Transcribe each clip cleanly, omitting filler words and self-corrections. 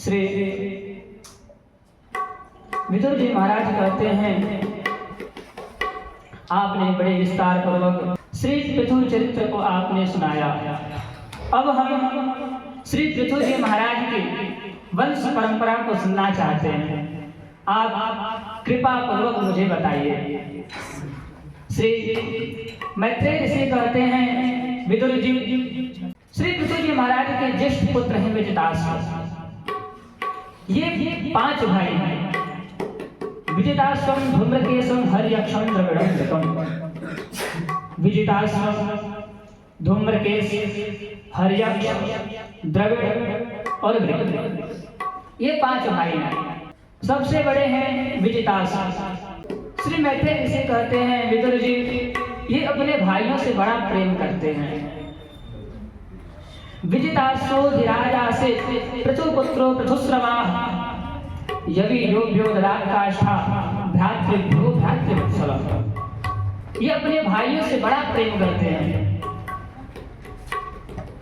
श्री विदुर जी महाराज कहते हैं, आपने बड़े विस्तार पूर्वक श्री पृथु चरित्र को आपने सुनाया। अब हम श्री पृथु जी महाराज की वंश परंपरा को सुनना चाहते हैं। आप कृपा पूर्वक मुझे बताइए। श्री मैत्रेय ऋषि कहते हैं, विदुर जी श्री पृथु जी महाराज के ज्येष्ठ पुत्र हैं विजिताश्व। ये 5 भाई हैं। विजिताश्वम, धूम्रकेशम, हर्यक्षम, द्रविड़म, घृतम। विजिताश्व, धूम्रकेश, हर्यक्ष, द्रविड़ और घृत, ये 5 भाई हैं। सबसे बड़े हैं विजिताश्व। श्री मैत्रेय ऋषि कहते हैं, विदुर जी ये अपने भाइयों से बड़ा प्रेम करते हैं। विजिताश्वो धीराजासे पृथुपुत्रो पृथुश्रवाः यवि योभ्यो ददात काष्ठा भ्रातृभ्यो भ्रातृवत्सलः। ये अपने भाइयों से बड़ा प्रेम करते हैं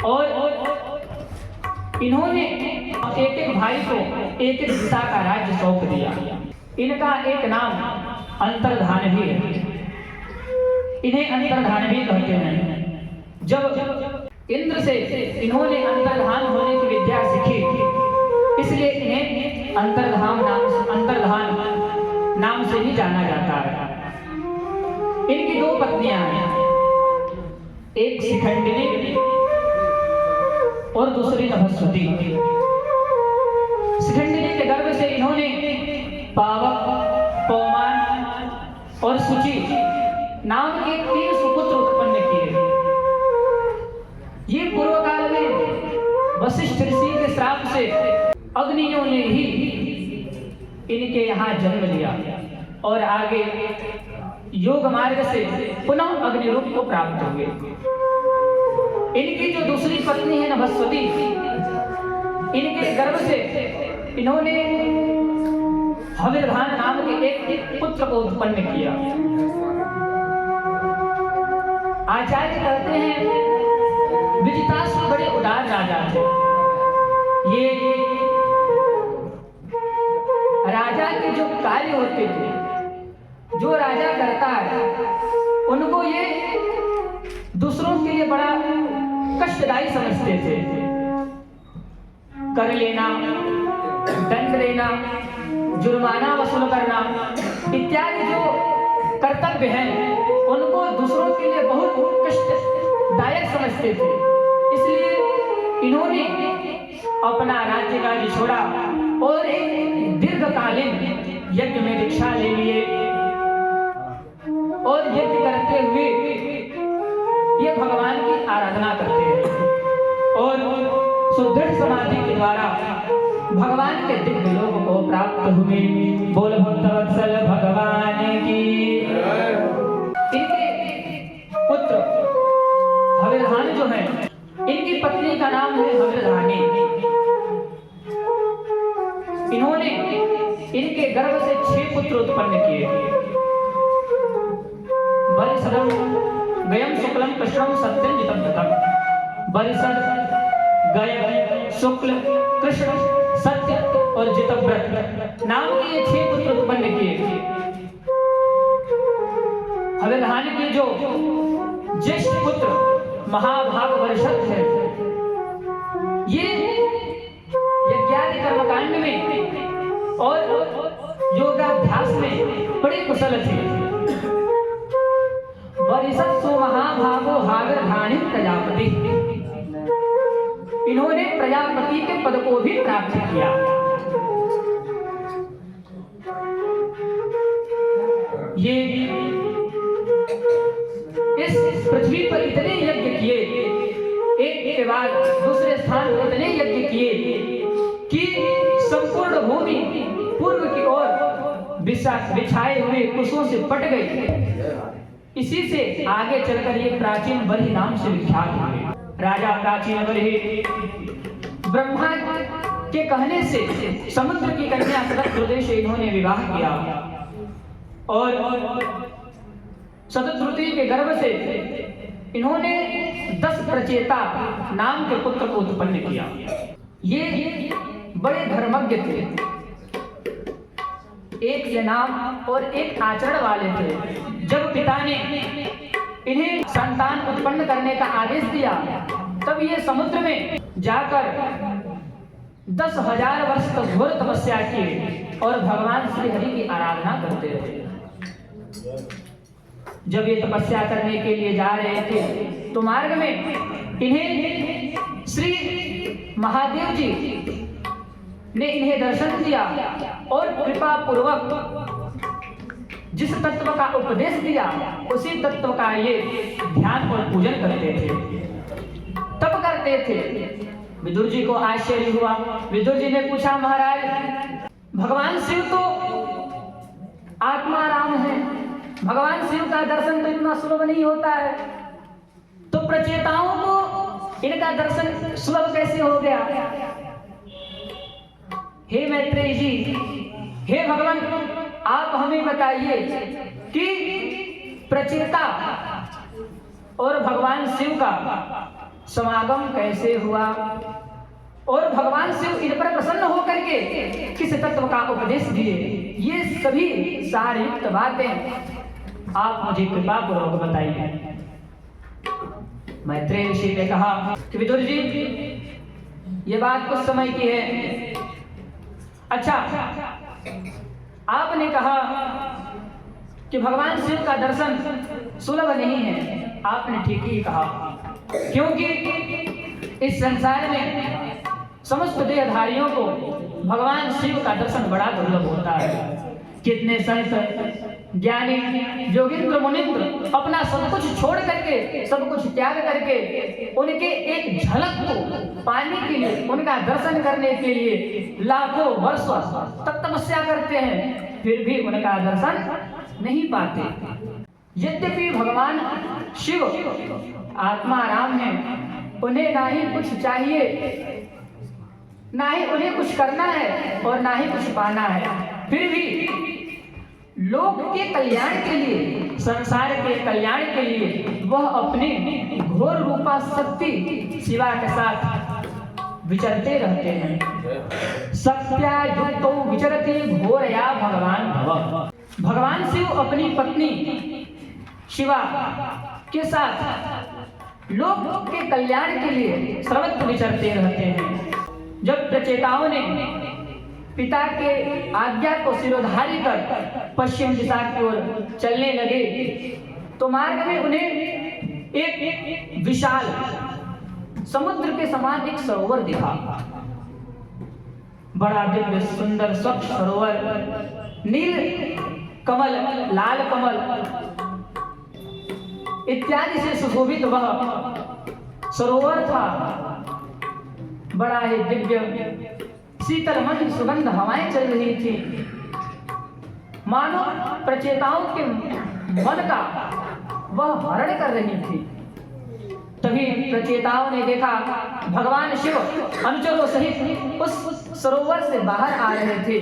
और इन्होंने एक भाई को एक दिशा का राज्य सौंप दिया। इनका एक नाम अंतर्धान भी है। इन्हें अंतर्धान भी कहते हैं। जब इंद्र से इन्होंने अंतर्धान होने की विद्या सीखी, इसलिए इन्हें अंतर्धान नाम से ही जाना जाता है। इनकी 2 पत्नियां हैं, एक शिखंडिनी और दूसरी नभस्वती। शिखंडिनी के गर्भ से इन्होंने पावक, पौमान और सुचि नाम के 3 सुपुत्र उत्पन्न किए। ये पूर्व काल में वशिष्ठ ऋषि के श्राप से अग्नियों ने ही इनके यहाँ जन्म लिया और आगे योग मार्ग से पुनः अग्नि रूप को प्राप्त हुए। इनकी जो दूसरी पत्नी है नभस्वती, इनके गर्भ से इन्होंने हविर्धान नाम के एक पुत्र को उत्पन्न किया। आचार्य कहते हैं, विजिताश्व बड़े उदार राजा थे। ये राजा के जो कार्य होते थे, जो राजा करता है, उनको ये दूसरों के लिए बड़ा कष्टदायी समझते थे। कर लेना, दंड देना, जुर्माना वसूल करना इत्यादि जो कर्तव्य हैं, उनको दूसरों के लिए बहुत कष्टदायक समझते थे। इसलिए इन्होंने अपना राज्य काज छोड़ा और एक दीर्घकालीन यज्ञ में दीक्षा ले लिए और यज्ञ करते हुए ये भगवान की आराधना करते हैं और सुदृढ़ समाधि के द्वारा भगवान के दिव्य लोक को प्राप्त हुए। बोल भक्तवत्सल भगवान की। इनके पुत्र हविर्धान जो है, इनकी पत्नी का नाम है हविर्धानी। इन्होंने इनके गर्भ से 6 पुत्र उत्पन्न किए। बरिसदम, गयम, शुक्लम, कृष्णम, सत्यम, जितव्रतम। बरिसद, गय, शुक्ल, कृष्ण, सत्य और जितव्रत नाम के ये 6 पुत्र उत्पन्न किए। हविर्धान के जो ज्येष्ठ पुत्र महाभाग वर्षद है, ये यज्ञादि कर्मकांड में और योगाभ्यास में बड़े कुशल थे। वरिषत्सु महाभागो हाविर्धानी प्रजापति। इन्होंने प्रजापति के पद को भी प्राप्त किया। ये इस पृथ्वी पर इतने यज्ञ किए, एक के बाद दूसरे स्थान पर इतने यज्ञ किए कि संपूर्ण भूमि पूर्व की ओर बिछाए हुए कुशों से पट गई। इसी से आगे चलकर ये प्राचीन बलि नाम से विख्यात हुए। राजा प्राचीन बलि ब्रह्मा के कहने से समुद्र की कन्या शतद्रुति से इन्होंने विवाह किया और शतद्रुति के गर्भ से इन्होंने 10 प्रचेता नाम के पुत्र को उत्पन्न किया। ये बड़े धर्मज्ञ धर्मज्ञ थे, एक से नाम और एक आचरण वाले थे। जब पिता ने इन्हें संतान उत्पन्न करने का आदेश दिया, तब ये समुद्र में जाकर 10,000 वर्ष तक घोर तपस्या की और भगवान श्री हरि की आराधना करते रहे। जब ये तपस्या करने के लिए जा रहे थे, तो मार्ग में इन्हें श्री महादेव जी ने इन्हें दर्शन दिया और कृपा पूर्वक जिस तत्व का उपदेश दिया, उसी तत्व का ये ध्यान और पूजन करते थे, तप करते थे। विदुर जी को आश्चर्य हुआ। विदुर जी ने पूछा, महाराज, भगवान शिव तो आत्मा राम है, भगवान शिव का दर्शन तो इतना सुलभ नहीं होता है, तो प्रचेताओं को इनका दर्शन सुलभ कैसे हो गया? हे मैत्रेय जी, हे भगवान, आप हमें बताइए कि प्रचेता और भगवान शिव का समागम कैसे हुआ और भगवान शिव इन पर प्रसन्न होकर के किस तत्व का उपदेश दिए। ये सभी सारी बातें आप मुझे कृपा पूर्वक बताइए। मैत्रेय ऋषि ने कहा कि विदुर जी, ये बात कुछ समय की है। अच्छा, आपने कहा कि भगवान शिव का दर्शन सुलभ नहीं है, आपने ठीक ही कहा, क्योंकि इस संसार में समस्त देहधारियों को भगवान शिव का दर्शन बड़ा दुर्लभ होता है। कितने संत, ज्ञानी, योगिंद्र, मुनिंद्र अपना सब कुछ छोड़ करके, सब कुछ त्याग करके उनके एक झलक को पाने के लिए, उनका दर्शन करने के लिए लाखों वर्षों तक तपस्या करते हैं, फिर भी उनका दर्शन नहीं पाते। यद्यपि भगवान शिव आत्मा राम है, उन्हें ना ही कुछ चाहिए, ना ही उन्हें कुछ करना है और ना ही कुछ पाना है, फिर भी लोक के कल्याण के लिए, संसार के कल्याण के लिए वह अपनी घोर रूपा शक्ति शिवा के साथ विचरते रहते हैं। सत्या युक्तो विचरते घोरया भगवान भव। भगवान शिव अपनी पत्नी शिवा के साथ लोक के कल्याण के लिए सर्वत्र विचरते रहते हैं। जब प्रचेताओं ने पिता के आज्ञा को सिरोधार्य कर पश्चिम दिशा की ओर चलने लगे, तो मार्ग में उन्हें एक विशाल समुद्र के समान एक सरोवर दिखा। बड़ा दिव्य सुंदर स्वच्छ सरोवर, नील कमल, लाल कमल इत्यादि से सुशोभित वह सरोवर था। बड़ा ही दिव्य शीतल मंद सुगंध हवाएं चल रही थी, मानो प्रचेताओं के मन का वह हरण कर रही थी। तभी प्रचेताओं ने देखा भगवान शिव अनुचरों सहित उस सरोवर से बाहर आ रहे थे,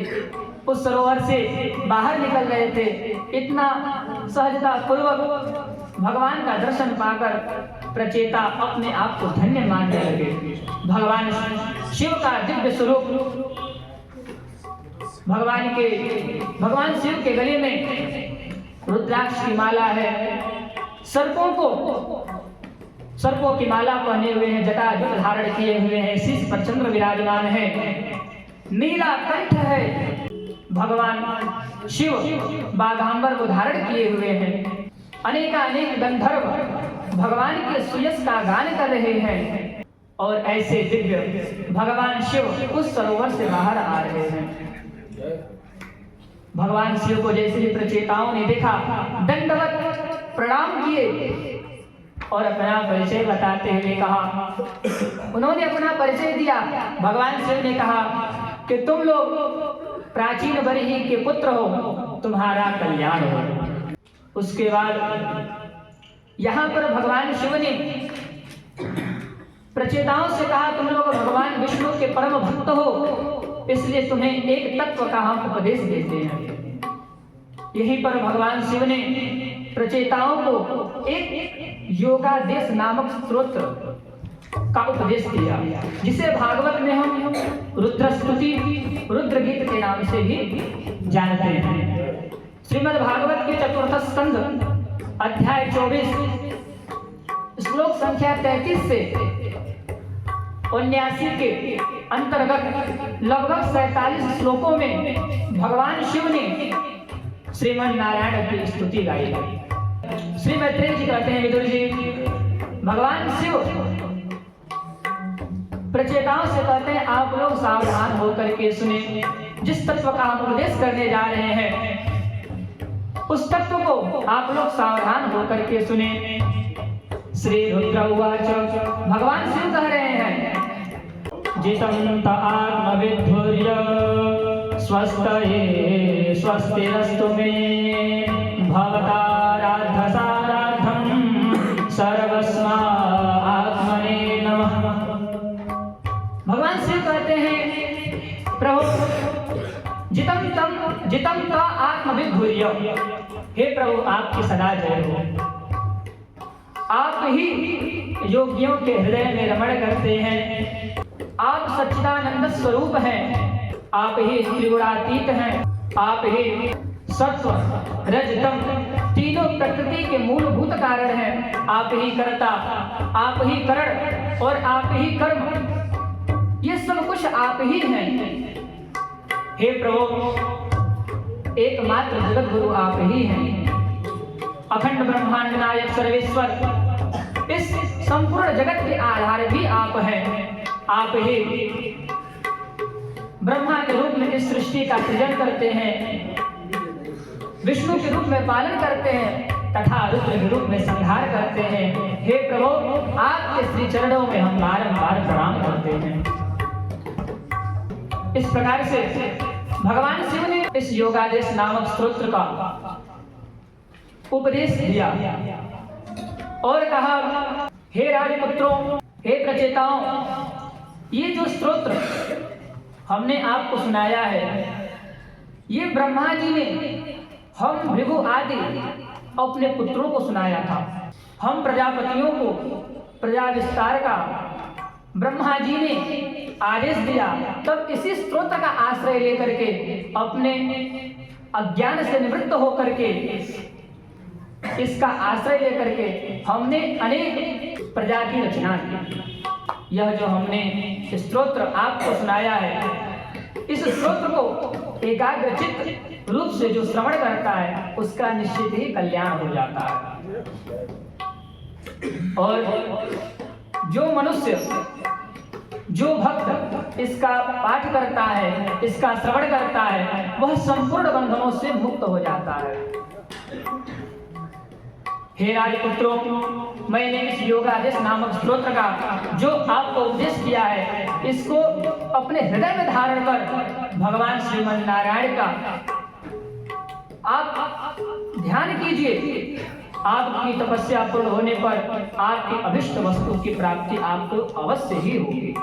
उस सरोवर से बाहर निकल रहे थे। इतना सहजता पूर्वक भगवान का दर्शन पाकर प्रचेता अपने आप को धन्य मानने लगे। भगवान शिव का दिव्य स्वरूप, भगवान शिव के गले में रुद्राक्ष की माला है, सर्पों की माला पहने हुए हैं, जटाजूट धारण किए हुए हैं, शीश पर चंद्र विराजमान है, नीला कंठ है। भगवान शिव बाघांबर को धारण किए हुए हैं। अनेक गंधर्व भगवान के सुयश का गान कर रहे हैं और ऐसे दिव्य भगवान शिव उस सरोवर से बाहर आ रहे हैं। भगवान शिव को जैसे ही प्रचेताओं ने देखा, दंडवत प्रणाम किए और अपना परिचय बताते हुए कहा, उन्होंने अपना परिचय दिया। भगवान शिव ने कहा कि तुम लोग प्राचीन बरही के पुत्र हो, तुम्हारा कल्याण हो। उसके बाद यहाँ पर भगवान शिव ने प्रचेताओं से कहा, तुम लोग भगवान विष्णु के परम भक्त हो, इसलिए तुम्हें एक तत्व का हम उपदेश देते हैं। यहीं पर भगवान शिव ने प्रचेताओं को एक योगादेश नामक स्तोत्र का उपदेश दिया, जिसे भागवत में हम रुद्रस्तुति, रुद्र नाम से भी जानते हैं। श्रीमद् भागवत के चतुर्थ स्कंध अध्याय 24 श्लोक संख्या 33 से 79 के अंतर्गत लगभग 47 श्लोकों में भगवान शिव ने श्रीमन नारायण की स्तुति गाई है। श्री मैत्रेय जी कहते हैं, विदुर जी, भगवान शिव प्रचेताओं से कहते हैं, आप लोग सावधान होकर के सुने। जिस तत्व का हम उपदेश करने जा रहे हैं उस तत्व को आप लोग सावधान होकर के सुने। श्री रुद्र उवाच, भगवान शिव कह रहे हैं, जितं त आत्मविद्धुर्य स्वस्तये स्वस्तिरस्तु मे भवताराध्यसाराध्यं सर्वस्मा आत्मने नमः। भगवान शिव कहते हैं, प्रभु जितं त आत्मविद्धुर्य, हे प्रभु आपकी सदा जय हो। आप ही योगियों के हृदय में रमण करते हैं। आप सच्चिदानंद स्वरूप हैं। आप ही त्रिगुणातीत हैं। आप ही सत्व रज तम तीनों प्रकृति के मूलभूत कारण हैं। आप ही कर्ता, आप ही करण और आप ही कर्म, ये सब कुछ आप ही हैं। हे प्रभु, एकमात्र जगत गुरु आप ही हैं। अखंड ब्रह्मांड नायक सर्वेश्वर, इस संपूर्ण जगत के आधार भी आप हैं। आप ही ब्रह्मा के रूप में इस सृष्टि का सृजन करते हैं, विष्णु के रूप में पालन करते हैं तथा रुद्र के रूप में संहार करते हैं। हे प्रभु, आपके श्री चरणों में हम बारंबार प्रणाम करते हैं। इस प्रकार से भगवान शिव ने इस योगादेश नामक स्तोत्र का उपदेश दिया और कहा, हे राजपुत्रों, हे प्रचेताओं, ये जो स्तोत्र हमने आपको सुनाया है, ये ब्रह्मा जी ने हम भृगु आदि अपने पुत्रों को सुनाया था। हम प्रजापतियों को प्रजा विस्तार का ब्रह्मा जी ने आदेश दिया, तब इसी स्तोत्र का आश्रय लेकर के अपने अज्ञान से निवृत्त होकर के इसका आश्रय लेकर के हमने अनेक प्रजा की रचना की। यह जो हमने स्तोत्र आपको सुनाया है, इस स्तोत्र को एकाग्रचित्त रूप से जो श्रवण करता है उसका निश्चित ही कल्याण हो जाता है। और जो मनुष्य, जो भक्त इसका पाठ करता है, इसका श्रवण करता है, वह संपूर्ण बंधनों से मुक्त हो जाता है। हे राजपुत्रों, मैंने इस योगादेश नामक स्तोत्र का जो आपको उपदेश किया है, इसको अपने हृदय में धारण कर भगवान श्रीमन नारायण का आप ध्यान कीजिए। आपकी तपस्या पूर्ण होने पर आपकी अभिष्ट वस्तु की प्राप्ति आपको अवश्य ही होगी।